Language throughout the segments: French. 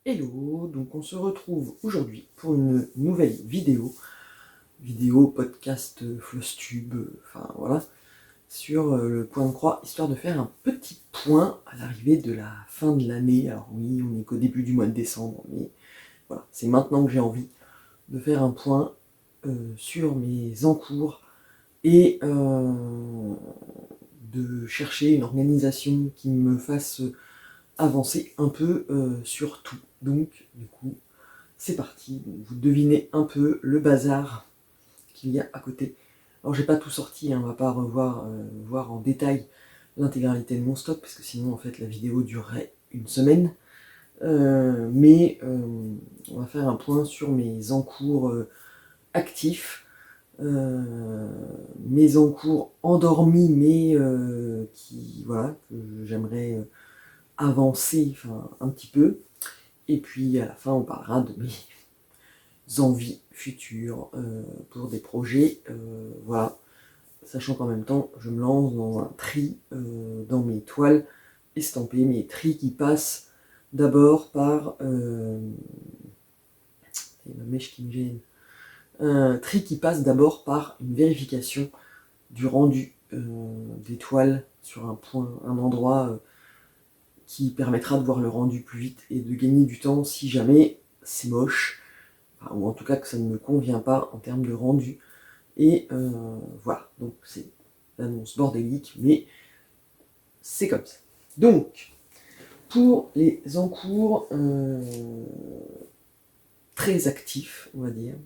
Hello, donc on se retrouve aujourd'hui pour une nouvelle vidéo, podcast, Flosstube, enfin voilà, sur le point de croix, histoire de faire un petit point à l'arrivée de la fin de l'année. Alors oui, on n'est qu'au début du mois de décembre, mais voilà, c'est maintenant que j'ai envie de faire un point sur mes encours et de chercher une organisation qui me fasse avancer un peu sur tout. Donc, du coup, c'est parti. Vous devinez un peu le bazar qu'il y a à côté. Alors, j'ai pas tout sorti, hein, on va pas voir en détail l'intégralité de mon stock, parce que sinon, en fait, la vidéo durerait une semaine. Mais on va faire un point sur mes encours actifs, mes encours endormis, mais voilà, que j'aimerais avancer enfin, un petit peu. Et puis à la fin, on parlera de mes envies futures pour des projets. Voilà. Sachant qu'en même temps, je me lance dans un tri dans mes toiles estampées, mes tris qui passent d'abord par... ma mèche qui me gêne. Un tri qui passe d'abord par une vérification du rendu des toiles sur un endroit qui permettra de voir le rendu plus vite et de gagner du temps si jamais c'est moche, enfin, ou en tout cas que ça ne me convient pas en termes de rendu. Et voilà, donc c'est l'annonce bordélique, mais c'est comme ça. Donc, pour les encours très actifs, on va dire,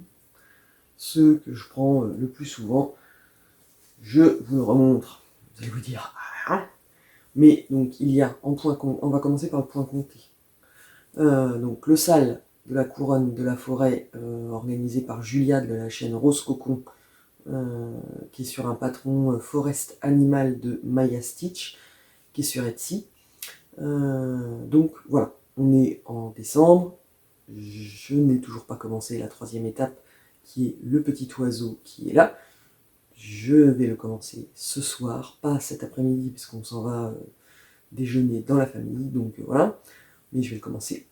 ceux que je prends le plus souvent, je vous le remontre. Vous allez vous dire, ah, mais donc il y a en point, on va commencer par le point compté. Donc le sal de la couronne de la forêt, organisé par Julia de la chaîne Rose Cocon, qui est sur un patron Forest Animal de Maya Stitch, qui est sur Etsy. Donc voilà, on est en décembre, je n'ai toujours pas commencé la troisième étape, qui est le petit oiseau qui est là. Je vais le commencer ce soir, pas cet après-midi, puisqu'on s'en va déjeuner dans la famille, donc voilà. Mais je vais le commencer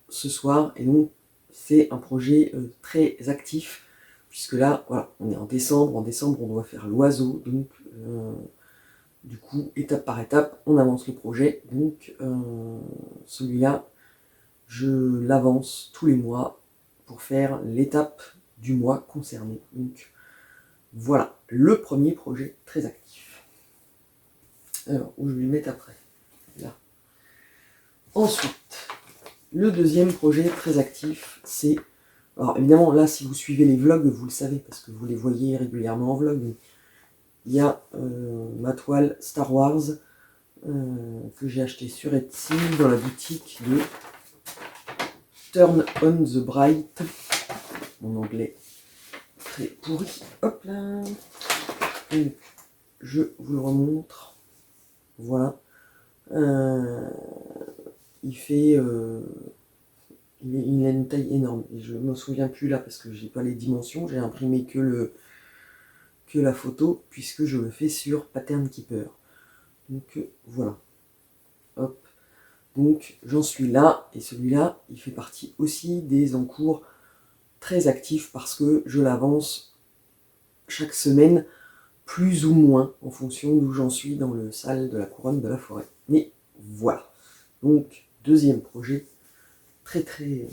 ce soir, et donc c'est un projet très actif, puisque là, voilà, on est en décembre on doit faire l'oiseau, donc du coup, étape par étape, on avance le projet, donc celui-là, je l'avance tous les mois pour faire l'étape du mois concerné. Donc voilà, le premier projet très actif. Alors, où je vais le mettre après? Là. Ensuite, le deuxième projet très actif, c'est... Alors évidemment, là, si vous suivez les vlogs, vous le savez, parce que vous les voyez régulièrement en vlog. Mais il y a ma toile Star Wars que j'ai acheté sur Etsy dans la boutique de Turn on the Bright. Mon anglais très pourri. Hop là. Donc, je vous le remontre. Voilà. Il a une taille énorme. Et je ne me souviens plus là parce que j'ai pas les dimensions. J'ai imprimé que la photo puisque je le fais sur Pattern Keeper. Donc voilà. Hop. Donc j'en suis là. Et celui-là, il fait partie aussi des encours très actifs parce que je l'avance chaque semaine plus ou moins en fonction d'où j'en suis dans le sal de la couronne de la forêt. Mais voilà. Donc deuxième projet très très...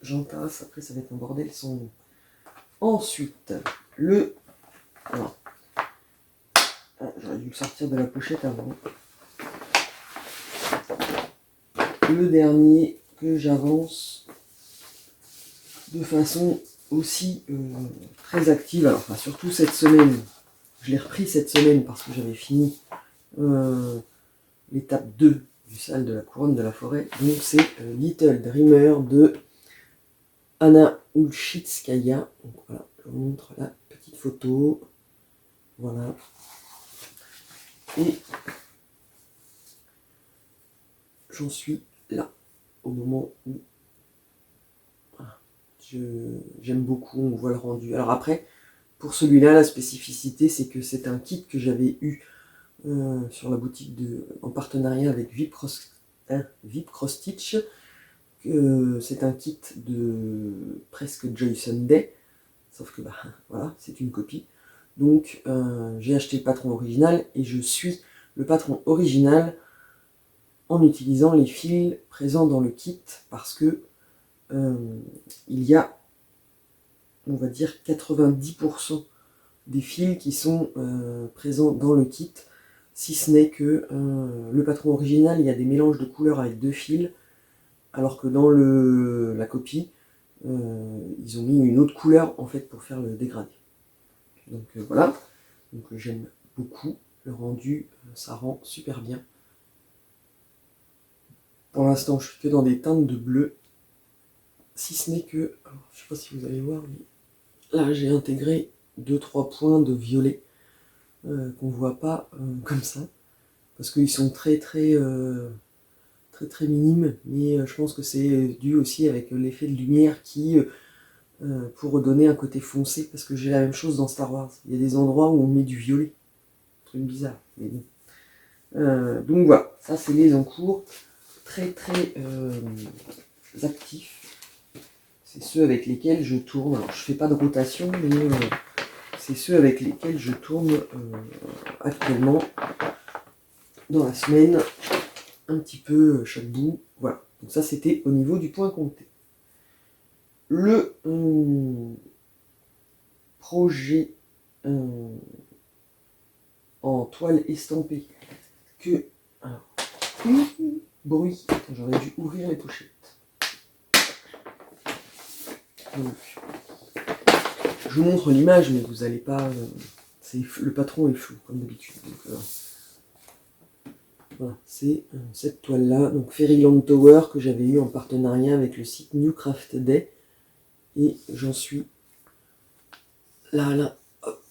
J'en passe, après ça va être un bordel sans nom. Ensuite, le... Alors, j'aurais dû le sortir de la pochette avant. Le dernier que j'avance de façon aussi très active, alors enfin, surtout cette semaine, je l'ai repris cette semaine parce que j'avais fini l'étape 2 du sal de la couronne de la forêt, donc c'est Little Dreamer de Anna Ulchitskaya. Donc voilà, je vous montre la petite photo, voilà, et j'en suis là, au moment où j'aime beaucoup, on voit le rendu. Alors après, pour celui-là, la spécificité, c'est que c'est un kit que j'avais eu sur la boutique en partenariat avec un VIP Cross Stitch. C'est un kit de presque Joy Sunday, sauf que voilà, c'est une copie. Donc j'ai acheté le patron original et je suis le patron original en utilisant les fils présents dans le kit parce que il y a, on va dire, 90% des fils qui sont présents dans le kit, si ce n'est que le patron original, il y a des mélanges de couleurs avec 2 fils, alors que dans la copie, ils ont mis une autre couleur en fait pour faire le dégradé. Donc voilà, donc j'aime beaucoup le rendu, ça rend super bien. Pour l'instant, je suis que dans des teintes de bleu, si ce n'est que, alors, je sais pas si vous allez voir, mais là j'ai intégré 2-3 points de violet qu'on voit pas comme ça, parce qu'ils sont très minimes, mais je pense que c'est dû aussi avec l'effet de lumière qui, pour redonner un côté foncé, parce que j'ai la même chose dans Star Wars, il y a des endroits où on met du violet, un truc bizarre, mais bon. Donc voilà, ça c'est les encours très actifs. C'est ceux avec lesquels je tourne. Alors, je fais pas de rotation, mais c'est ceux avec lesquels je tourne actuellement dans la semaine, un petit peu chaque bout. Voilà. Donc ça, c'était au niveau du point compté. Le projet en toile estampée que... Alors, bruit, j'aurais dû ouvrir les pochettes. Donc, je vous montre l'image, mais vous n'allez pas... le patron est flou, comme d'habitude. Voilà, c'est cette toile-là, donc Fairyland Tower, que j'avais eu en partenariat avec le site New Craft Day. Et j'en suis là, hop,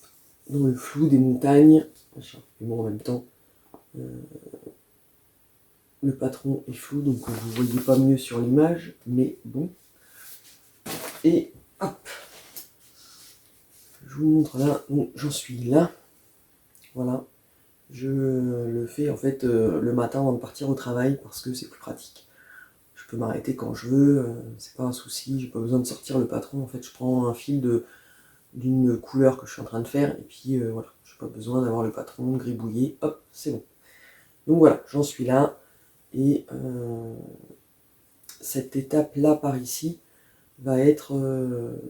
dans le flou des montagnes. Et bon, en même temps, le patron est flou, donc vous ne voyez pas mieux sur l'image, mais bon. Et hop, je vous montre là, donc j'en suis là. Voilà, je le fais en fait le matin avant de partir au travail parce que c'est plus pratique. Je peux m'arrêter quand je veux, c'est pas un souci, j'ai pas besoin de sortir le patron. En fait, je prends un fil d'une couleur que je suis en train de faire, et puis voilà, j'ai pas besoin d'avoir le patron gribouillé, hop, c'est bon. Donc voilà, j'en suis là, et cette étape-là par ici va être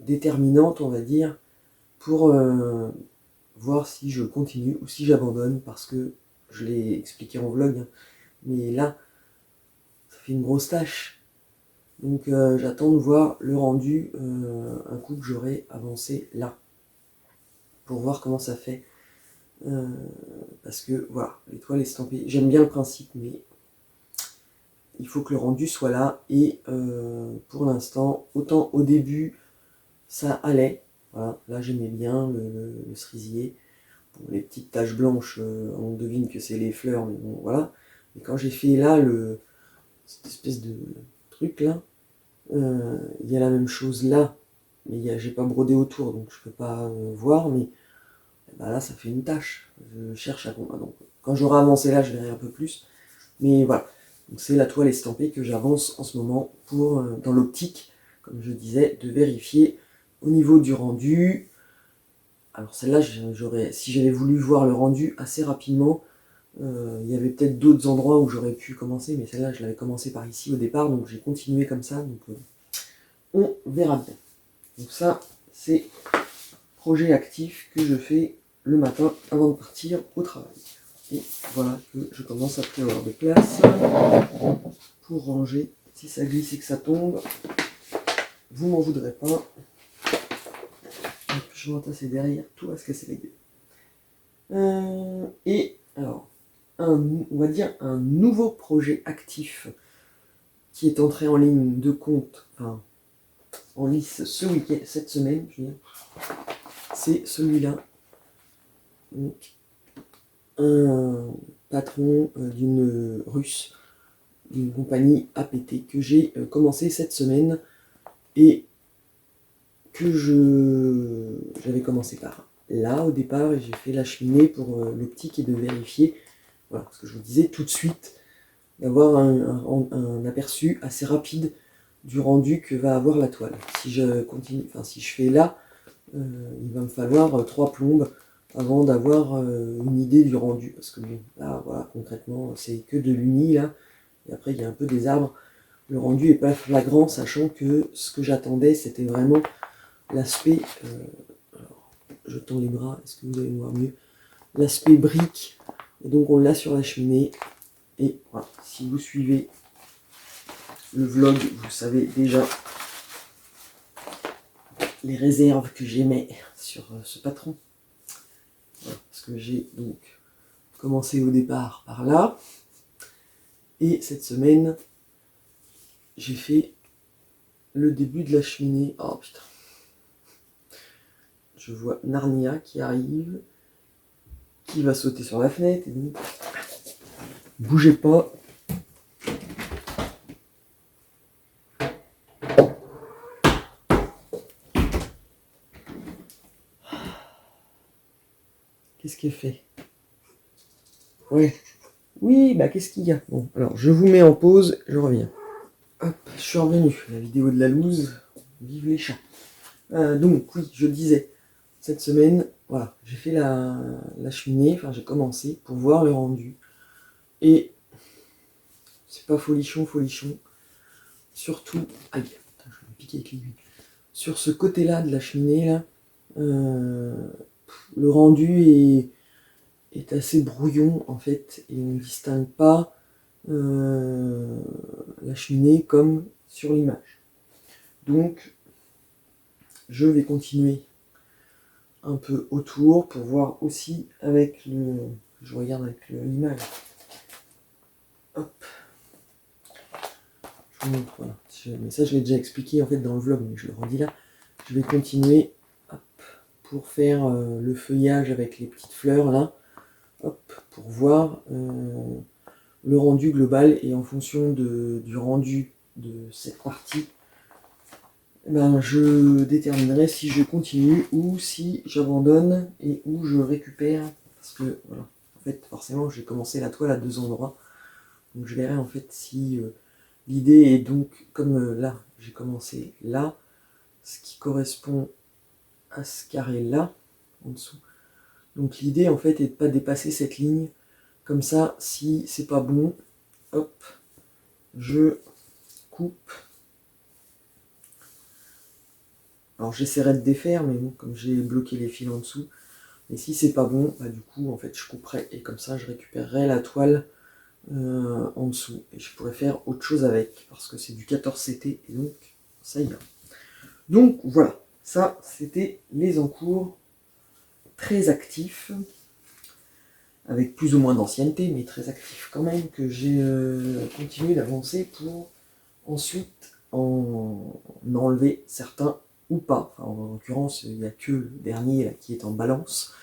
déterminante, on va dire, pour voir si je continue ou si j'abandonne, parce que je l'ai expliqué en vlog, hein, mais là, ça fait une grosse tâche. Donc j'attends de voir le rendu un coup que j'aurai avancé là, pour voir comment ça fait. Parce que voilà, l'étoile estampée, j'aime bien le principe, mais il faut que le rendu soit là. Et pour l'instant, autant au début, ça allait. Voilà, là j'aimais bien le cerisier. Bon, les petites taches blanches, on devine que c'est les fleurs, mais bon, voilà. Et quand j'ai fait là cette espèce de truc là, il y a la même chose là, mais j'ai pas brodé autour, donc je peux pas voir, mais là ça fait une tache. Je cherche à comprendre. Donc, quand j'aurai avancé là, je verrai un peu plus. Mais voilà, c'est la toile estampée que j'avance en ce moment pour, dans l'optique, comme je disais, de vérifier au niveau du rendu. Alors celle-là, si j'avais voulu voir le rendu assez rapidement, il y avait peut-être d'autres endroits où j'aurais pu commencer, mais celle-là, je l'avais commencé par ici au départ, donc j'ai continué comme ça, donc on verra bien. Donc ça, c'est projet actif que je fais le matin avant de partir au travail. Et voilà que je commence à prévoir de place pour ranger. Si ça glisse et que ça tombe, vous m'en voudrez pas. Je vais m'entasser derrière, tout va se casser la gueule. Et alors, on va dire un nouveau projet actif qui est entré en ligne de compte, enfin en lice ce week-end, cette semaine, je veux dire, c'est celui-là. Donc, un patron d'une russe, d'une compagnie APT que j'ai commencé cette semaine et que j'avais commencé par là au départ, et j'ai fait la cheminée pour l'optique et de vérifier, voilà, ce que je vous disais tout de suite, d'avoir un aperçu assez rapide du rendu que va avoir la toile. Si je continue, enfin si je fais là, il va me falloir 3 plombes avant d'avoir une idée du rendu. Parce que bon, là, voilà, concrètement, c'est que de l'uni là, et après il y a un peu des arbres. Le rendu est pas flagrant, sachant que ce que j'attendais, c'était vraiment l'aspect. Alors, je tends les bras, est-ce que vous allez voir mieux? L'aspect brique. Et donc on l'a sur la cheminée. Et voilà, si vous suivez le vlog, vous savez déjà les réserves que j'émets sur ce patron. Voilà, parce que j'ai donc commencé au départ par là. Et cette semaine, j'ai fait le début de la cheminée. Oh putain. Je vois Narnia qui arrive, qui va sauter sur la fenêtre. Et donc, bougez pas. Qu'est-ce qu'elle fait? Ouais. Oui, bah qu'est-ce qu'il y a? Bon, alors je vous mets en pause, je reviens. Hop, je suis revenu. La vidéo de la loose. Vive les chats. Donc oui, je disais, cette semaine, voilà, j'ai fait la cheminée, enfin j'ai commencé pour voir le rendu. Et c'est pas folichon. Surtout, aïe, putain, je vais me piquer avec l'aiguille. Sur ce côté-là de la cheminée, là, le rendu est assez brouillon en fait, et on ne distingue pas la cheminée comme sur l'image. Donc, je vais continuer un peu autour pour voir aussi avec le... Je regarde avec l'image. Hop. Je vous montre, voilà. Mais ça, je l'ai déjà expliqué en fait dans le vlog, mais je le redis là. Je vais continuer hop, pour faire le feuillage avec les petites fleurs là. Hop, pour voir le rendu global, et en fonction du rendu de cette partie, ben, je déterminerai si je continue ou si j'abandonne et où je récupère, parce que voilà, en fait forcément j'ai commencé la toile à 2 endroits, donc je verrai en fait si l'idée est donc comme là j'ai commencé là, ce qui correspond à ce carré là en dessous. Donc l'idée en fait est de pas dépasser cette ligne, comme ça si c'est pas bon, hop, je coupe. Alors j'essaierai de défaire, mais bon, comme j'ai bloqué les fils en dessous, et si c'est pas bon, bah du coup en fait je couperai, et comme ça je récupérerai la toile en dessous, et je pourrais faire autre chose avec, parce que c'est du 14CT, et donc ça ira. Donc voilà, ça c'était les encours très actifs, avec plus ou moins d'ancienneté, mais très actifs quand même, que j'ai continué d'avancer pour ensuite en enlever certains ou pas. Enfin, en l'occurrence, il n'y a que le dernier là, qui est en balance,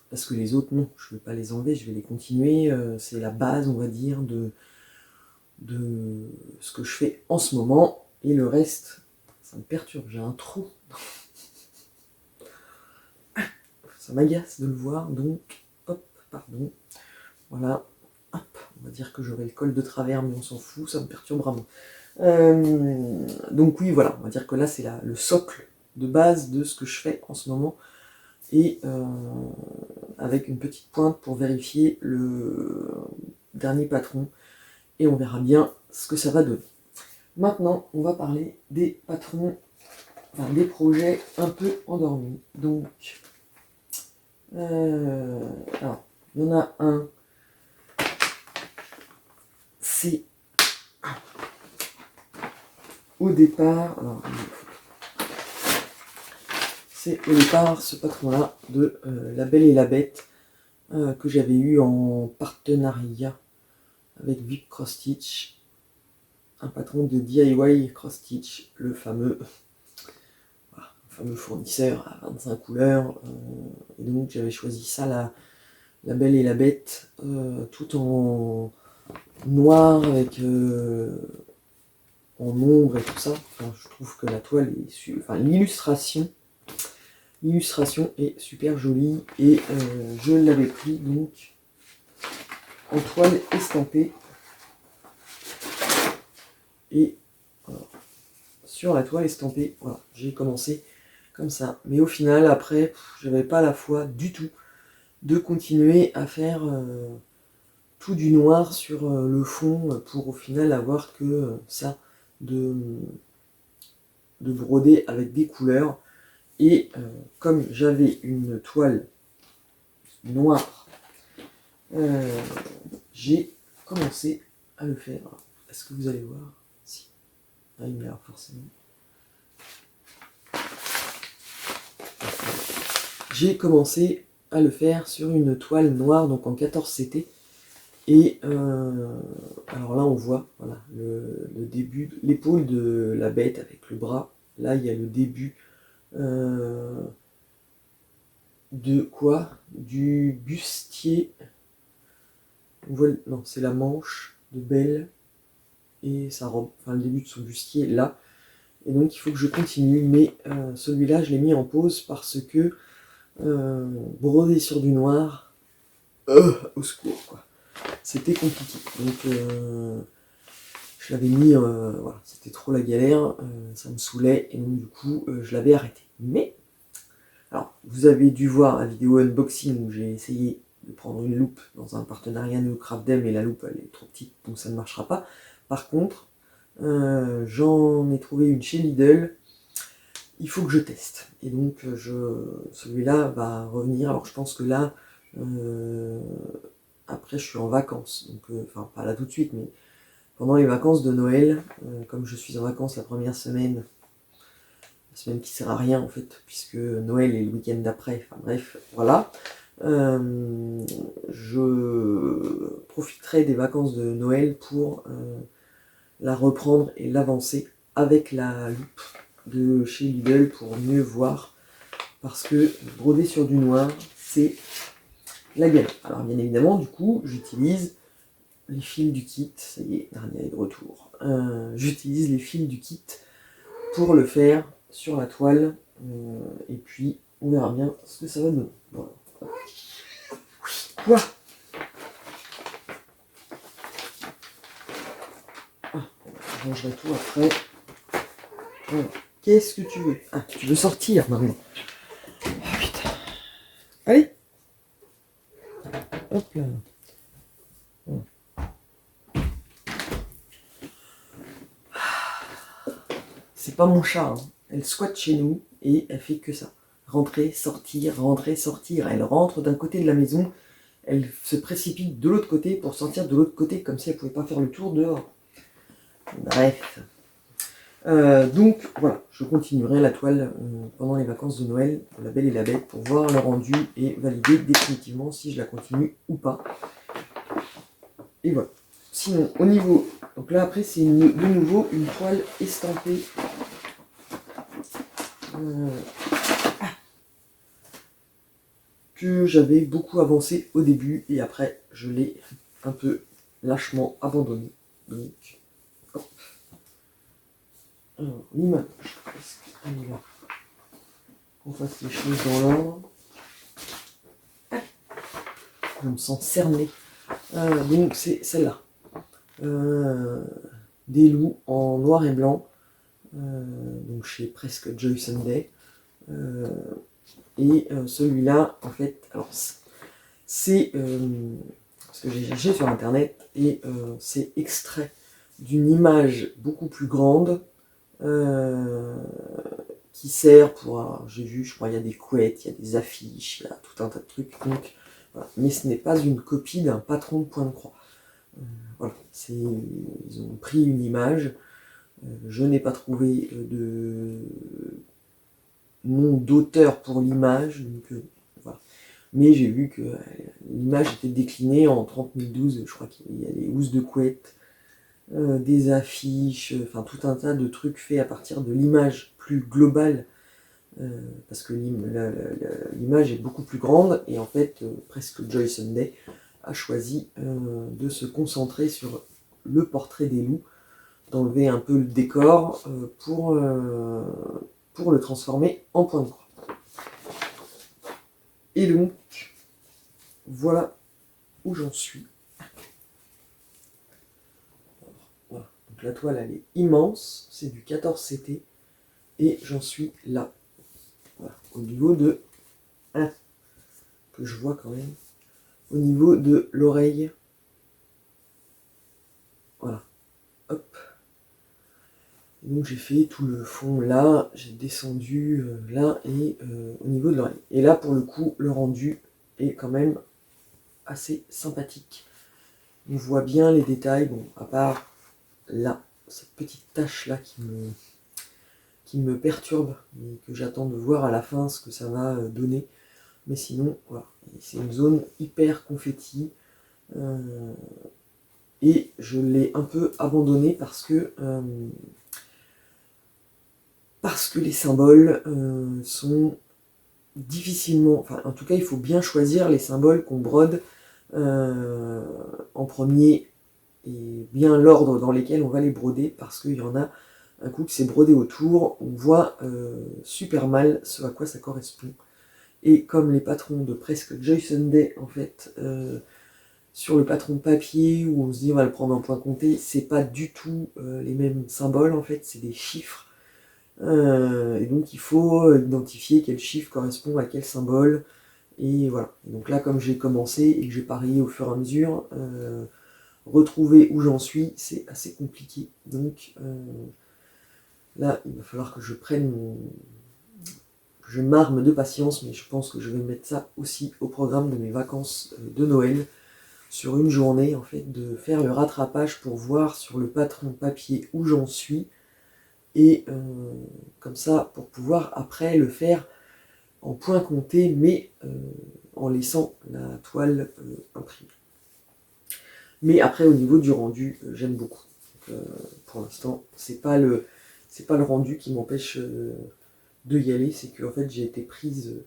parce que les autres, non, je ne vais pas les enlever, je vais les continuer. C'est la base, on va dire, de ce que je fais en ce moment, et le reste, ça me perturbe, j'ai un trou. Ça m'agace de le voir, donc, hop, pardon, voilà, hop, on va dire que j'aurai le col de travers, mais on s'en fout, ça me perturbera moins. Donc oui, voilà, on va dire que là c'est le socle de base de ce que je fais en ce moment, et avec une petite pointe pour vérifier le dernier patron, et on verra bien ce que ça va donner. Maintenant, on va parler des patrons, enfin des projets un peu endormis. Donc, alors, il y en a un, c'est au départ, alors, c'est au départ ce patron-là de La Belle et la Bête, que j'avais eu en partenariat avec Vip Cross Stitch, un patron de DIY Cross Stitch, le fameux fournisseur à 25 couleurs, et donc j'avais choisi ça, la Belle et la Bête, tout en noir avec en ombre et tout ça. Enfin, je trouve que la toile est enfin l'illustration est super jolie, et je l'avais pris donc en toile estampée. Et sur la toile estampée, voilà, j'ai commencé comme ça. Mais au final, après, j'avais pas la foi du tout de continuer à faire tout du noir sur le fond pour au final avoir que ça de broder avec des couleurs. Et comme j'avais une toile noire, j'ai commencé à le faire. Est-ce que vous allez voir? Si. Ah, il y a forcément. J'ai commencé à le faire sur une toile noire, donc en 14 CT. Et alors là, on voit voilà, le début, l'épaule de la bête avec le bras. Là, il y a le début de quoi? Du bustier. On voit, non, c'est la manche de Belle et sa robe, enfin le début de son bustier là. Et donc il faut que je continue, mais celui-là, je l'ai mis en pause parce que broder sur du noir, au secours, quoi. C'était compliqué. Donc je l'avais mis, voilà, c'était trop la galère, ça me saoulait, et donc du coup, je l'avais arrêté. Mais, alors, vous avez dû voir la vidéo unboxing où j'ai essayé de prendre une loupe dans un partenariat NeoCraftDem, et la loupe, elle est trop petite, donc ça ne marchera pas. Par contre, j'en ai trouvé une chez Lidl, il faut que je teste. Et donc, celui-là va revenir. Alors, je pense que là, après, je suis en vacances. Donc, enfin, pas là tout de suite, mais pendant les vacances de Noël, comme je suis en vacances la première semaine, la semaine qui sert à rien en fait, puisque Noël est le week-end d'après, enfin bref, voilà. Je profiterai des vacances de Noël pour la reprendre et l'avancer avec la loupe de chez Lidl pour mieux voir, parce que broder sur du noir, c'est la galère. Alors bien évidemment, du coup, j'utilise les fils du kit, ça y est, dernier est de retour. J'utilise les fils du kit pour le faire sur la toile, et puis on verra bien ce que ça va donner. Voilà. Quoi? Je rangerai tout après. Voilà. Qu'est-ce que tu veux? Ah, tu veux sortir maintenant? Oh putain. Allez. Hop là. C'est pas mon chat, hein. Elle squatte chez nous et elle fait que ça. Rentrer, sortir, rentrer, sortir. Elle rentre d'un côté de la maison, elle se précipite de l'autre côté pour sortir de l'autre côté, comme si elle pouvait pas faire le tour dehors. Bref. Donc voilà, je continuerai la toile pendant les vacances de Noël de La Belle et la Bête pour voir le rendu et valider définitivement si je la continue ou pas. Et voilà. Sinon, au niveau... Donc là, après, c'est de nouveau une toile estampée. Que j'avais beaucoup avancé au début et après, je l'ai un peu lâchement abandonné. Donc, hop. Alors, l'image, est-ce qu'elle est là? Qu'on fasse les choses dans l'ordre. Je me sens cerné. Donc, c'est celle-là. Des loups en noir et blanc. Donc, chez Presque Joy Sunday. Et celui-là, en fait, alors c'est ce que j'ai cherché sur internet et c'est extrait d'une image beaucoup plus grande qui sert pour, j'ai vu, je crois, il y a des couettes, il y a des affiches, il y a tout un tas de trucs. Donc, voilà. Mais ce n'est pas une copie d'un patron de point de croix. Voilà, ils ont pris une image. Je n'ai pas trouvé de nom d'auteur pour l'image, donc voilà. Mais j'ai vu que l'image était déclinée en 3012, je crois qu'il y a des housses de couette, des affiches, enfin tout un tas de trucs faits à partir de l'image plus globale, parce que l'image est beaucoup plus grande, et en fait, Presque Joy Sunday a choisi de se concentrer sur le portrait des loups, d'enlever un peu le décor pour le transformer en point de croix. Et donc, voilà où j'en suis. Voilà. Donc la toile elle est immense, c'est du 14 CT et j'en suis là. Voilà, au niveau de que je vois quand même, au niveau de l'oreille. Voilà, hop. Et donc j'ai fait tout le fond là, j'ai descendu là et au niveau de l'oreille. Et là pour le coup, le rendu est quand même assez sympathique. On voit bien les détails, bon, à part là, cette petite tache là qui me perturbe, mais que j'attends de voir à la fin ce que ça va donner. Mais sinon, voilà, c'est une zone hyper confetti. Et je l'ai un peu abandonné parce que les symboles sont difficilement... Enfin, en tout cas, il faut bien choisir les symboles qu'on brode en premier et bien l'ordre dans lesquels on va les broder parce qu'il y en a un coup que c'est brodé autour, on voit super mal ce à quoi ça correspond. Et comme les patrons de presque Joy Sunday, en fait, sur le patron papier où on se dit on va le prendre en point compté, c'est pas du tout les mêmes symboles, en fait, c'est des chiffres. Et donc il faut identifier quel chiffre correspond à quel symbole. Et voilà. Et donc là, comme j'ai commencé et que j'ai parié au fur et à mesure, retrouver où j'en suis, c'est assez compliqué. Donc là, il va falloir que je prenne je m'arme de patience, mais je pense que je vais mettre ça aussi au programme de mes vacances de Noël, sur une journée, en fait, de faire le rattrapage pour voir sur le patron papier où j'en suis, et comme ça, pour pouvoir après le faire en point compté, mais en laissant la toile imprimée. Mais après, au niveau du rendu, j'aime beaucoup. Donc, pour l'instant, c'est pas le rendu qui m'empêche de y aller, c'est que en fait, j'ai été prise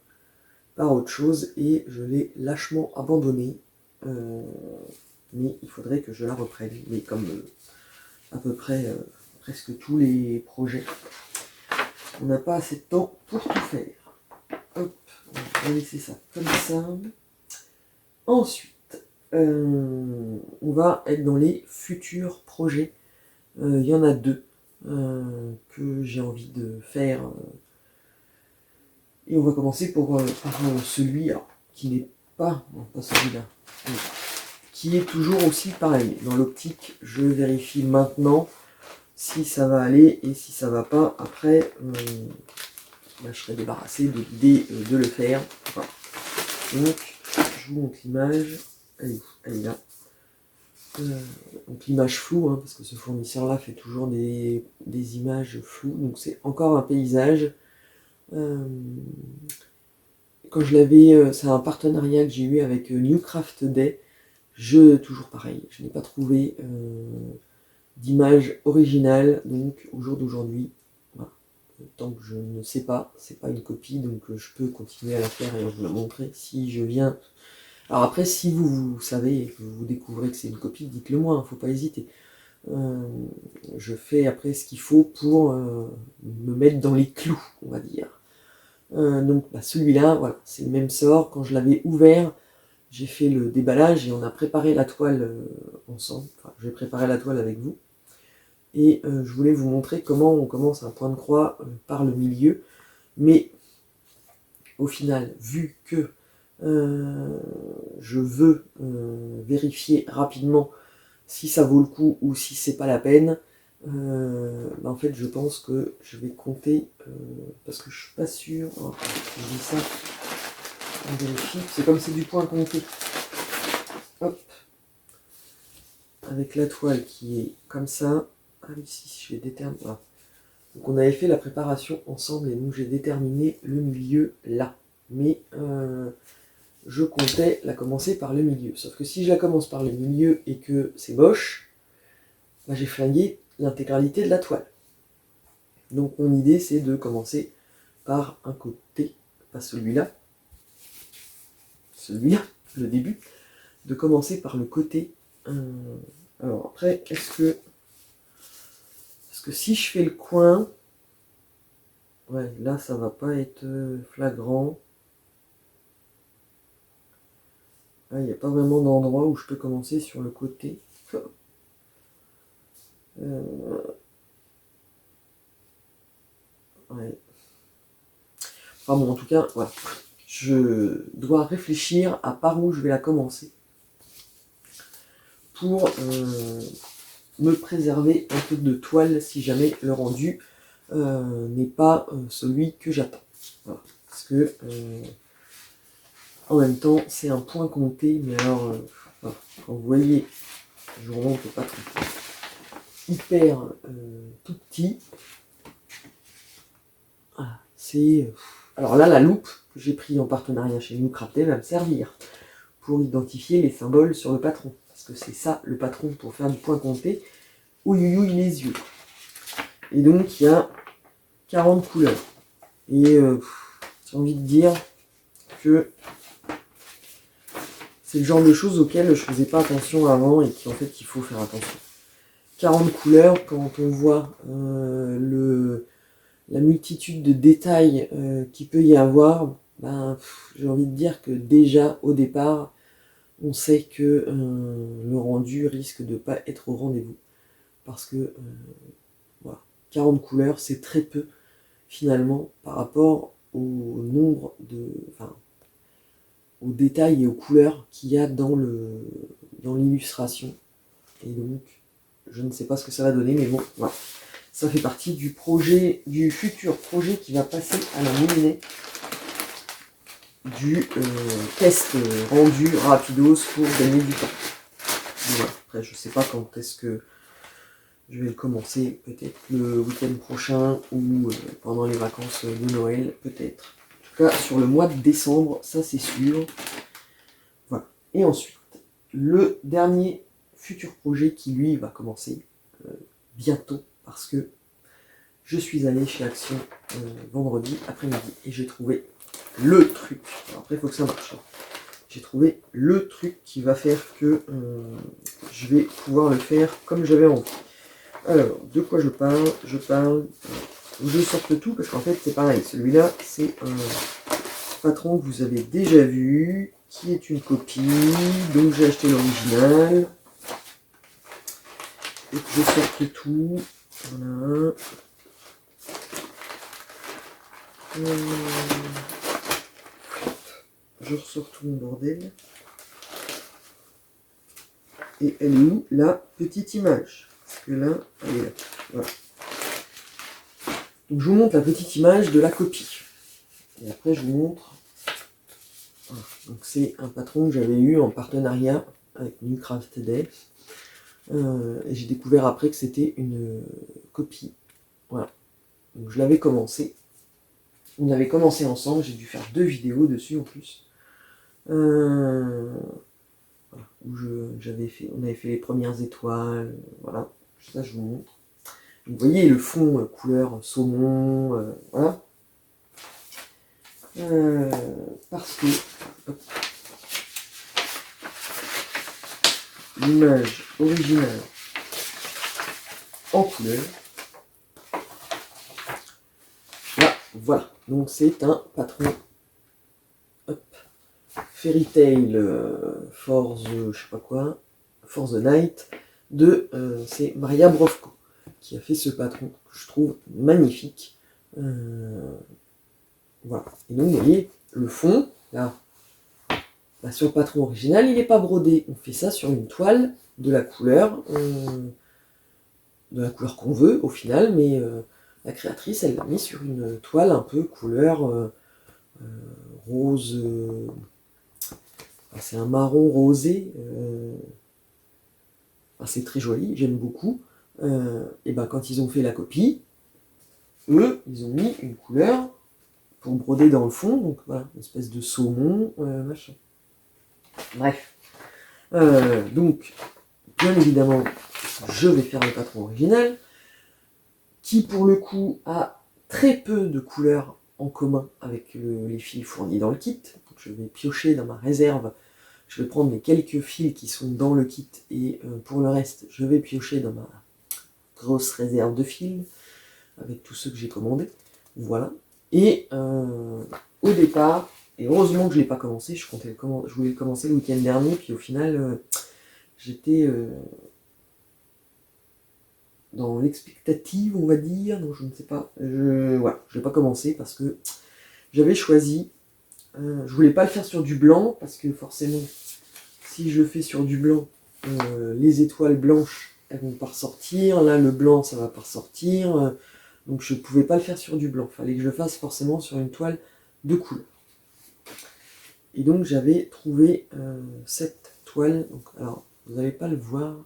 par autre chose et je l'ai lâchement abandonnée. Mais il faudrait que je la reprenne. Mais comme à peu près presque tous les projets, on n'a pas assez de temps pour tout faire. Hop, on va laisser ça comme ça. Ensuite, on va être dans les futurs projets. Il y en a deux que j'ai envie de faire. Et on va commencer par celui qui n'est pas, non, pas celui-là, qui est toujours aussi pareil. Dans l'optique, je vérifie maintenant si ça va aller et si ça va pas. Après, je serai débarrassé de l'idée de le faire. Voilà. Donc, je vous montre l'image. Elle est là. Donc l'image floue, hein, parce que ce fournisseur-là fait toujours des images floues. Donc c'est encore un paysage. Quand je l'avais, c'est un partenariat que j'ai eu avec New Craft Day. Toujours pareil, je n'ai pas trouvé d'image originale, donc au jour d'aujourd'hui, voilà. Tant que je ne sais pas, c'est pas une copie, donc je peux continuer à la faire et vous la montrer si je viens. Alors après, si vous savez et que vous découvrez que c'est une copie, dites-le moi, hein, faut pas hésiter. Je fais après ce qu'il faut pour me mettre dans les clous, on va dire. Donc celui-là, voilà, c'est le même sort. Quand je l'avais ouvert, j'ai fait le déballage et on a préparé la toile ensemble. Enfin, j'ai préparé la toile avec vous. Et je voulais vous montrer comment on commence un point de croix par le milieu. Mais au final, vu que je veux vérifier rapidement si ça vaut le coup ou si c'est pas la peine, en fait je pense que je vais compter parce que je suis pas sûr. Oh, je dis ça, on vérifie. C'est comme c'est du point compté. Hop, avec la toile qui est comme ça. Ah oui, si je vais déterminer. Voilà. Donc on avait fait la préparation ensemble et donc j'ai déterminé le milieu là. Mais je comptais la commencer par le milieu. Sauf que si je la commence par le milieu et que c'est moche, j'ai flingué l'intégralité de la toile. Donc mon idée c'est de commencer par un côté, pas celui-là, le début, de commencer par le côté. Alors après, est-ce que si je fais le coin, ouais, là ça va pas être flagrant. Là, il n'y a pas vraiment d'endroit où je peux commencer sur le côté. Ouais. Enfin bon, en tout cas, voilà. Je dois réfléchir à par où je vais la commencer pour me préserver un peu de toile si jamais le rendu n'est pas celui que j'attends. Voilà. Parce que en même temps, c'est un point compté, mais alors, voilà. Quand vous voyez, je vous remonte pas trop hyper tout petit. Voilà. C'est alors là, la loupe que j'ai pris en partenariat chez Nucrafted va me servir pour identifier les symboles sur le patron. Parce que c'est ça le patron pour faire du point compté. Ouïouïouï les yeux. Et donc il y a 40 couleurs. Et j'ai envie de dire que c'est le genre de choses auxquelles je faisais pas attention avant et qui en fait il faut faire attention. 40 couleurs, quand on voit la multitude de détails qu'il peut y avoir, ben, j'ai envie de dire que déjà au départ, on sait que le rendu risque de pas être au rendez-vous. Parce que voilà, 40 couleurs, c'est très peu finalement par rapport au nombre de. Enfin, aux détails et aux couleurs qu'il y a dans l'illustration. Et donc, je ne sais pas ce que ça va donner, mais bon, voilà. Ça fait partie du futur projet qui va passer à la moulinette du test rendu rapidos pour gagner du temps. Voilà. Après, je sais pas quand est-ce que je vais le commencer, peut-être le week-end prochain ou pendant les vacances de Noël, peut-être. En tout cas, sur le mois de décembre, ça c'est sûr. Voilà. Et ensuite, le dernier futur projet qui lui va commencer bientôt parce que je suis allé chez Action vendredi après-midi et j'ai trouvé le truc. Alors après, il faut que ça marche. J'ai trouvé le truc qui va faire que je vais pouvoir le faire comme j'avais envie. Alors, de quoi je parle? Je sorte tout parce qu'en fait, c'est pareil. Celui-là, c'est un patron que vous avez déjà vu, qui est une copie. Donc, j'ai acheté l'original. Et que je sorte tout. Voilà. Je ressors tout mon bordel. Et elle est où la petite image? Parce que là, elle est là. Voilà. Donc je vous montre la petite image de la copie. Et après je vous montre. Voilà. Donc c'est un patron que j'avais eu en partenariat avec Nucrafted. Et j'ai découvert après que c'était une copie. Voilà. Donc je l'avais commencé. On avait commencé ensemble, j'ai dû faire 2 vidéos dessus en plus. Voilà, où on avait fait les premières étoiles, voilà, ça je vous montre. Donc, vous voyez le fond couleur saumon, voilà. Parce que l'image originale en couleur, là, voilà. Donc c'est un patron Fairy Tail for the, je sais pas quoi, for the Night de c'est Maria Brovko qui a fait ce patron que je trouve magnifique. Voilà. Et donc vous voyez le fond là, sur le patron original il n'est pas brodé. On fait ça sur une toile de la couleur qu'on veut au final, mais la créatrice elle l'a mis sur une toile un peu couleur rose. C'est un marron rosé. C'est très joli, j'aime beaucoup. Et ben quand ils ont fait la copie, eux, ils ont mis une couleur pour broder dans le fond, donc voilà, une espèce de saumon, machin. Bref. Donc, bien évidemment, je vais faire le patron original, qui pour le coup a très peu de couleurs en commun avec les fils fournis dans le kit. Donc, je vais piocher dans ma réserve. Je vais prendre les quelques fils qui sont dans le kit et pour le reste, je vais piocher dans ma grosse réserve de fils avec tous ceux que j'ai commandés. Voilà. Et au départ, et heureusement que je ne l'ai pas commencé, je voulais le commencer le week-end dernier, puis au final, j'étais dans l'expectative, on va dire. Donc je ne sais pas. Voilà, je vais pas commencer parce que j'avais choisi. Je voulais pas le faire sur du blanc parce que forcément, si je le fais sur du blanc, les étoiles blanches, elles vont pas ressortir. Là, le blanc, ça va pas ressortir. Donc je pouvais pas le faire sur du blanc. Fallait que je le fasse forcément sur une toile de couleur. Et donc j'avais trouvé cette toile. Donc, alors, vous n'allez pas le voir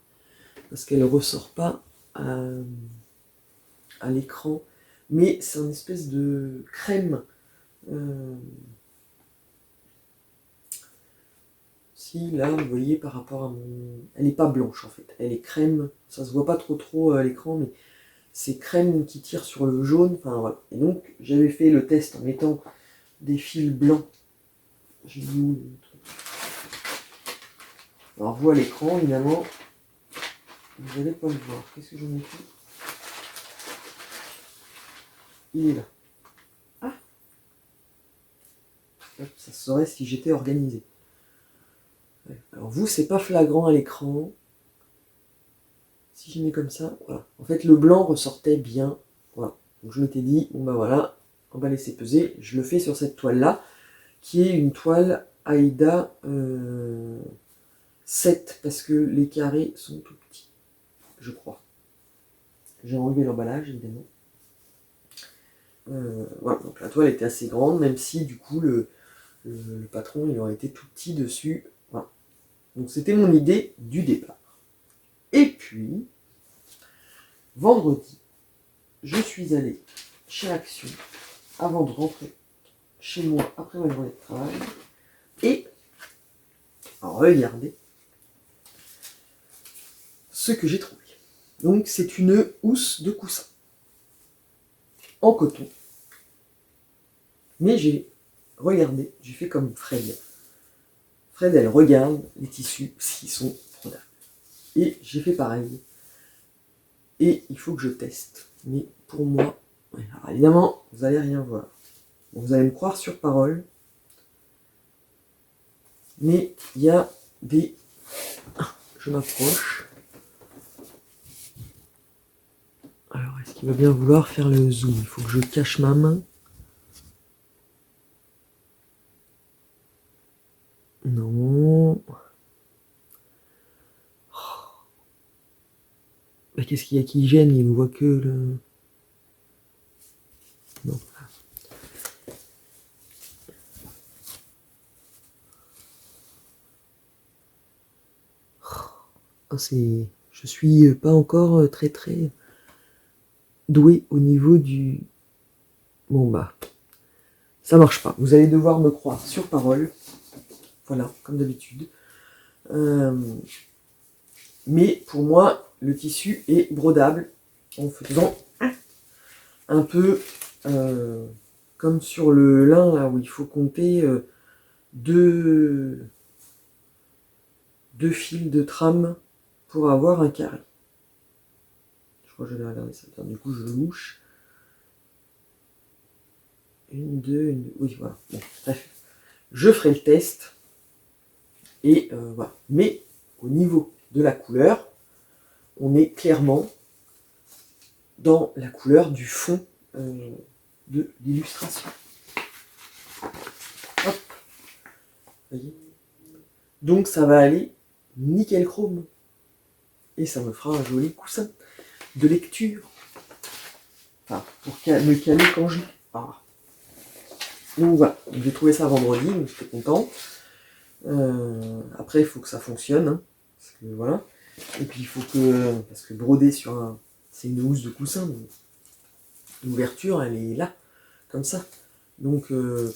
parce qu'elle ne ressort pas à l'écran. Mais c'est une espèce de crème. Si là, vous voyez par rapport à mon... Elle n'est pas blanche en fait. Elle est crème. Ça se voit pas trop à l'écran, mais c'est crème qui tire sur le jaune. Enfin voilà. Et donc j'avais fait le test en mettant des fils blancs. J'ai mis où le truc? Alors vous à l'écran, évidemment, vous n'allez pas le voir. Qu'est-ce que j'en ai fait? Il est là. Ah, ça se saurait si j'étais organisé. Ouais. Alors vous, c'est pas flagrant à l'écran. Si je mets comme ça, voilà. En fait, le blanc ressortait bien. Voilà. Donc je m'étais dit, bon bah voilà, on va laisser peser. Je le fais sur cette toile-là, qui est une toile Aïda 7, parce que les carrés sont tout petits, je crois. J'ai enlevé l'emballage, évidemment. Voilà, donc la toile était assez grande, même si du coup le patron il aurait été tout petit dessus. Voilà. Donc c'était mon idée du départ. Et puis, vendredi, je suis allé chez Action avant de rentrer chez moi après ma journée de travail. Et regardez ce que j'ai trouvé. Donc c'est une housse de coussin en coton. Mais j'ai regardé, j'ai fait comme Fred. Fred, elle regarde les tissus s'ils sont brodables. Et j'ai fait pareil. Et il faut que je teste. Mais pour moi, alors évidemment, vous n'allez rien voir. Bon, vous allez me croire sur parole. Mais il y a des... Je m'approche. Alors, est-ce qu'il va bien vouloir faire le zoom? Il faut que je cache ma main. Non. Mais qu'est-ce qu'il y a qui gêne? Il ne voit que le... Non. Oh, c'est... Je suis pas encore très doué au niveau du... Bon bah, ça marche pas. Vous allez devoir me croire sur parole. Voilà, comme d'habitude. Mais pour moi, le tissu est brodable en faisant un peu comme sur le lin, là où il faut compter deux fils de trame pour avoir un carré. Je crois que je vais regarder ça. Du coup, je louche. Une, deux. Oui, voilà. Bon, bref. Je ferai le test. Et voilà. Mais au niveau de la couleur, on est clairement dans la couleur du fond de l'illustration. Hop. Voyez. Donc ça va aller nickel chrome. Et ça me fera un joli coussin de lecture. Enfin, pour me caler quand je lis. Ah. Donc voilà, j'ai trouvé ça vendredi, donc j'étais content. Après, il faut que ça fonctionne. Hein, parce que, voilà. Et puis il faut que... Parce que broder sur un... C'est une housse de coussin. Donc l'ouverture, elle est là, comme ça. Donc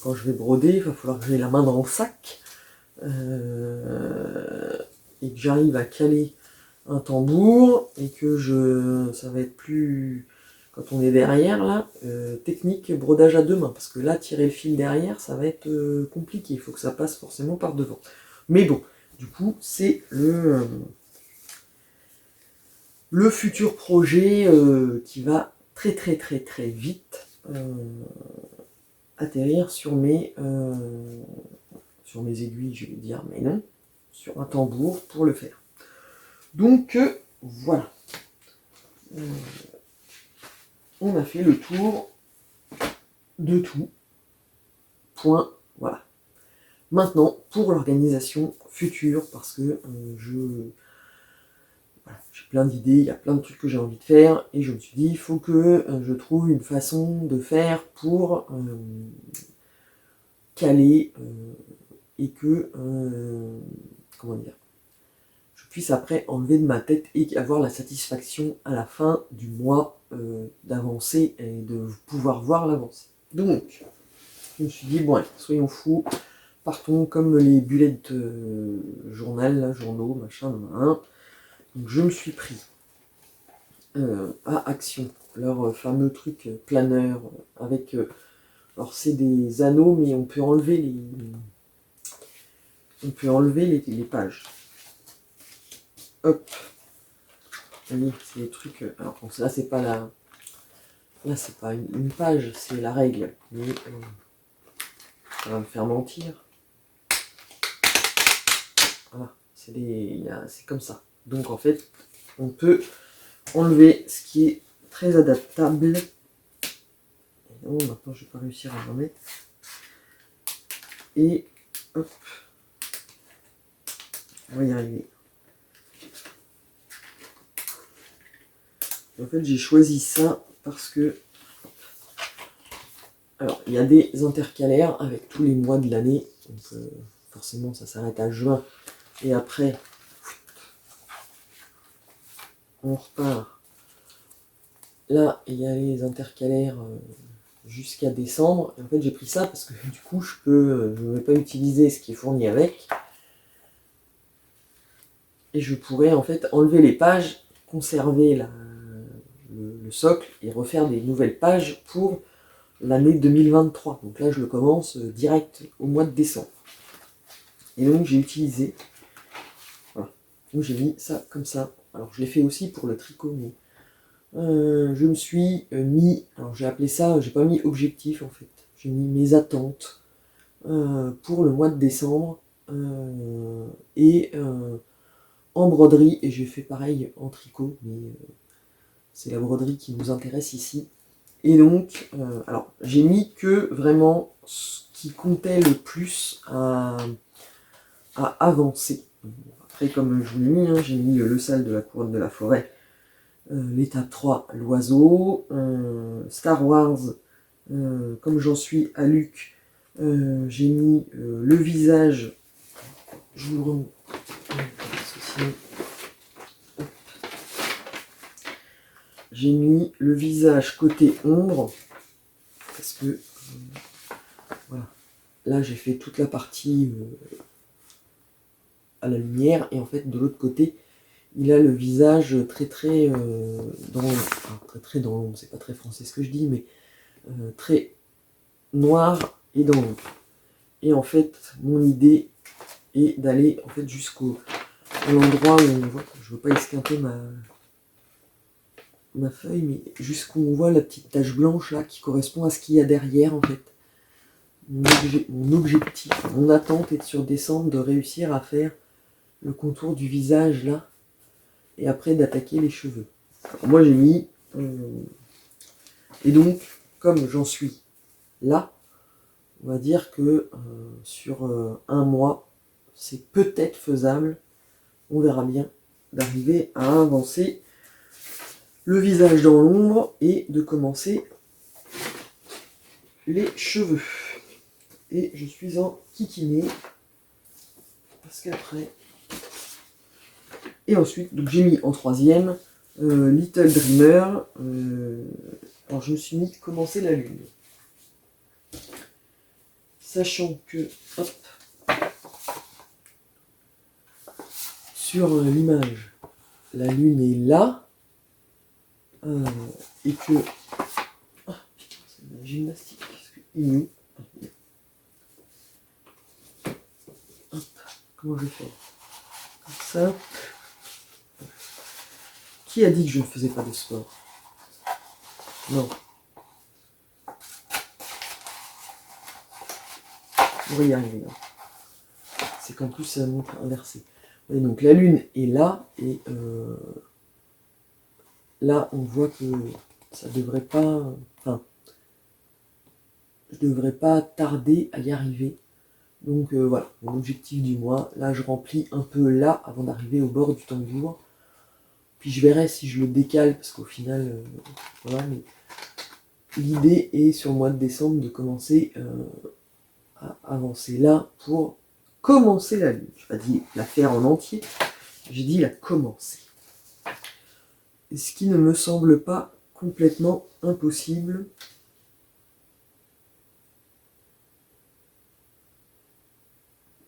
quand je vais broder, il va falloir que j'ai la main dans le sac. Et que j'arrive à caler un tambour. Et que ça va être plus... Quand on est derrière, là, technique brodage à deux mains. Parce que là, tirer le fil derrière, ça va être compliqué. Il faut que ça passe forcément par devant. Mais bon, du coup, c'est le futur projet qui va très vite atterrir sur mes aiguilles, je vais dire, mais non, sur un tambour pour le faire. Donc, voilà. on a fait le tour de tout. Point, voilà. Maintenant, pour l'organisation future, parce que voilà, j'ai plein d'idées, il y a plein de trucs que j'ai envie de faire, et je me suis dit, il faut que je trouve une façon de faire pour caler et que, comment dire, je puisse après enlever de ma tête et avoir la satisfaction à la fin du mois d'avancer et de pouvoir voir l'avancée. Donc, je me suis dit, bon, allez, soyons fous, partons comme les bullet journal, là, journaux, machin, Donc je me suis pris à Action, leur fameux truc planeur avec... alors c'est des anneaux, mais on peut enlever les pages. Hop. Vous voyez, c'est des trucs... alors bon, là, c'est pas la... Là, c'est pas une page, c'est la règle. Mais ça va me faire mentir. Voilà, c'est comme ça. Donc en fait, on peut enlever ce qui est très adaptable. Oh, maintenant, je vais pas réussir à en remettre. Et hop, on va y arriver. En fait, j'ai choisi ça parce que... Alors, il y a des intercalaires avec tous les mois de l'année. Donc, forcément, ça s'arrête à juin. Et après, on repart. Là, il y a les intercalaires jusqu'à décembre. Et en fait, j'ai pris ça parce que du coup, je ne vais pas utiliser ce qui est fourni avec. Et je pourrais en fait enlever les pages, conserver le socle et refaire des nouvelles pages pour l'année 2023. Donc là, je le commence direct au mois de décembre. Et donc, j'ai utilisé... Voilà. Donc, j'ai mis ça comme ça. Alors, je l'ai fait aussi pour le tricot, mais... je me suis mis... Alors, j'ai appelé ça... J'ai pas mis objectif, en fait. J'ai mis mes attentes pour le mois de décembre. Et en broderie. Et j'ai fait pareil en tricot, mais... c'est la broderie qui nous intéresse ici. Et donc, alors, j'ai mis que vraiment ce qui comptait le plus à avancer. Après, comme je vous l'ai mis, j'ai mis le sale de la couronne de la forêt, l'étape 3, l'oiseau, Star Wars, comme j'en suis à Luc, j'ai mis le visage, je vous le remets, j'ai mis le visage côté ombre, parce que, voilà, là j'ai fait toute la partie à la lumière, et en fait de l'autre côté, il a le visage très dans l'ombre, enfin, très dans l'ombre, c'est pas très français ce que je dis, mais très noir et dans l'ombre. Et en fait, mon idée est d'aller en fait jusqu'au l'endroit où on voit, je veux pas esquinter ma feuille, mais jusqu'où on voit la petite tache blanche là qui correspond à ce qu'il y a derrière en fait. Mon objectif, mon attente est sur décembre de réussir à faire le contour du visage là et après d'attaquer les cheveux. Alors, moi j'ai mis et donc comme j'en suis là, on va dire que sur un mois c'est peut-être faisable, on verra bien, d'arriver à avancer le visage dans l'ombre et de commencer les cheveux. Et je suis en kikiné parce qu'après... Et ensuite, donc j'ai mis en troisième Little Dreamer. Alors je me suis mis commencer la lune. Sachant que, hop, sur l'image, la lune est là. Et que... Ah, putain, c'est de la gymnastique. Inou. Hop, comment je fais? Comme ça. Qui a dit que je ne faisais pas de sport? Non. On va y arriver là. C'est qu'en plus c'est la montre inversée. Et donc la lune est là et là on voit que ça devrait pas, enfin, je devrais pas tarder à y arriver. Donc voilà, mon objectif du mois, là je remplis un peu là avant d'arriver au bord du tambour. Puis je verrai si je le décale, parce qu'au final, voilà, mais l'idée est sur le mois de décembre de commencer à avancer là pour commencer la ligne. Je n'ai pas dit la faire en entier, j'ai dit la commencer. Ce qui ne me semble pas complètement impossible.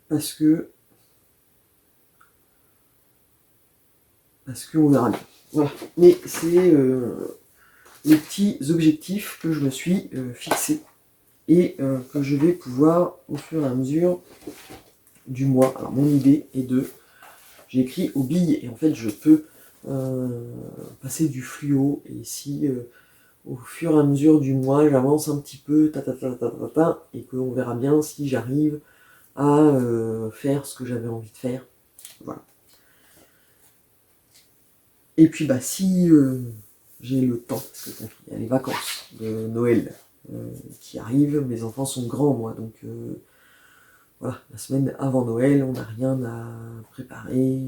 Parce qu'on verra bien. Voilà. Mais c'est les petits objectifs que je me suis fixés et que je vais pouvoir au fur et à mesure du mois. Alors mon idée est j'ai écrit aux billes et en fait je peux passer du fluo et si au fur et à mesure du mois j'avance un petit peu et qu'on verra bien si j'arrive à faire ce que j'avais envie de faire. Voilà. Et puis bah si j'ai le temps, parce que il y a les vacances de Noël qui arrivent, mes enfants sont grands moi, donc voilà, la semaine avant Noël, on n'a rien à préparer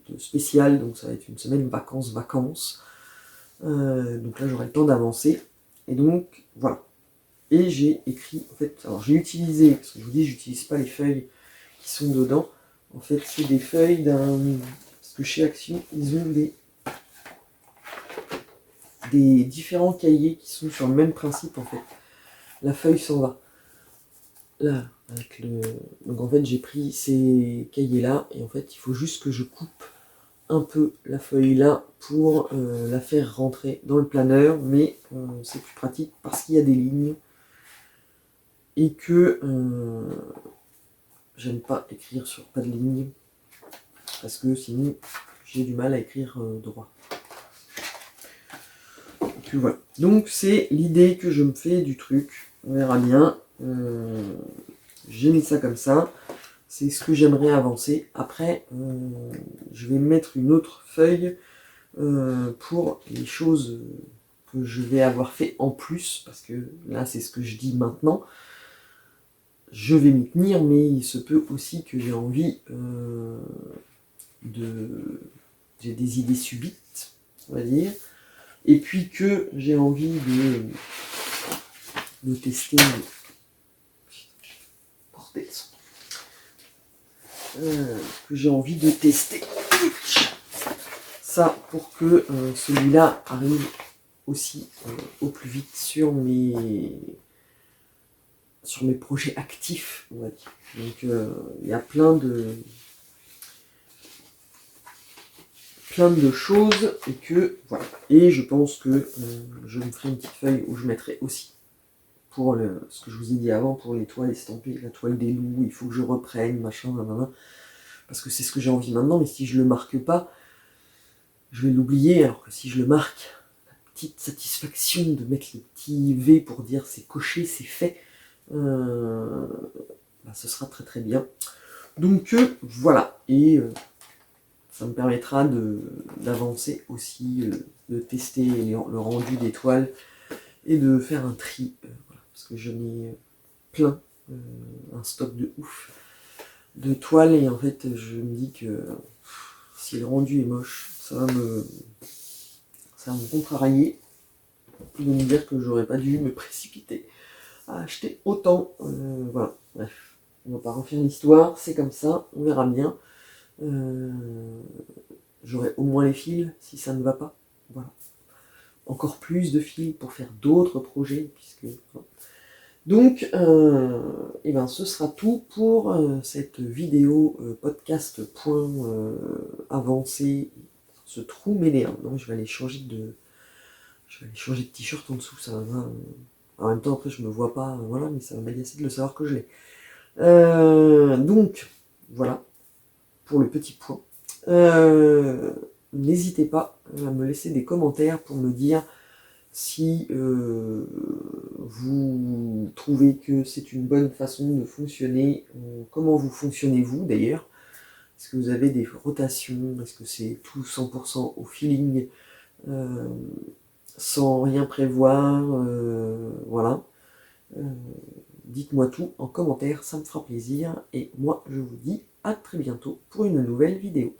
de spécial, donc ça va être une semaine vacances. Donc là j'aurai le temps d'avancer. Et donc voilà. Et j'ai écrit, en fait, alors j'ai utilisé, parce que je vous dis, j'utilise pas les feuilles qui sont dedans. En fait, c'est des feuilles parce que chez Action, ils ont des différents cahiers qui sont sur le même principe en fait. La feuille s'en va. Là, donc en fait j'ai pris ces cahiers là et en fait il faut juste que je coupe un peu la feuille là pour la faire rentrer dans le planeur, mais c'est plus pratique parce qu'il y a des lignes et que j'aime pas écrire sur pas de ligne parce que sinon j'ai du mal à écrire droit. Puis voilà. Donc c'est l'idée que je me fais du truc. On verra bien. J'ai mis ça comme ça. C'est ce que j'aimerais avancer. Après, je vais mettre une autre feuille pour les choses que je vais avoir fait en plus. Parce que là, c'est ce que je dis maintenant. Je vais m'y tenir, mais il se peut aussi que j'ai envie j'ai des idées subites, on va dire. Et puis que j'ai envie de tester. Que j'ai envie de tester ça pour que celui-là arrive aussi au plus vite sur mes projets actifs, on va dire. Donc il y a plein de choses et que voilà. Et je pense que je me ferai une petite feuille où je mettrai aussi pour ce que je vous ai dit avant, pour les toiles estampées, la toile des loups, il faut que je reprenne, machin, parce que c'est ce que j'ai envie maintenant, mais si je le marque pas, je vais l'oublier, alors que si je le marque, la petite satisfaction de mettre les petits V pour dire c'est coché, c'est fait, bah, ce sera très très bien. Donc voilà, et ça me permettra d'avancer aussi, de tester le rendu des toiles et de faire un tri, voilà, parce que j'en ai plein, un stock de ouf de toiles et en fait je me dis que si le rendu est moche, ça va me contrarier de me dire que j'aurais pas dû me précipiter à acheter autant. Voilà, bref, on va pas refaire l'histoire, c'est comme ça, on verra bien. J'aurai au moins les fils si ça ne va pas. Voilà. Encore plus de fils pour faire d'autres projets, puisque. Donc, et ben, ce sera tout pour cette vidéo podcast point avancé. Ce trou m'énerve. Donc, je vais aller changer de t-shirt en dessous. Ça va. En même temps, après, je me vois pas. Voilà, mais ça va m'agacer de le savoir que je l'ai. Donc, voilà pour le petit point. N'hésitez pas à me laisser des commentaires pour me dire si vous trouvez que c'est une bonne façon de fonctionner, comment vous fonctionnez vous d'ailleurs, est-ce que vous avez des rotations, est-ce que c'est tout 100% au feeling, sans rien prévoir, voilà. Dites-moi tout en commentaire, ça me fera plaisir, et moi je vous dis à très bientôt pour une nouvelle vidéo.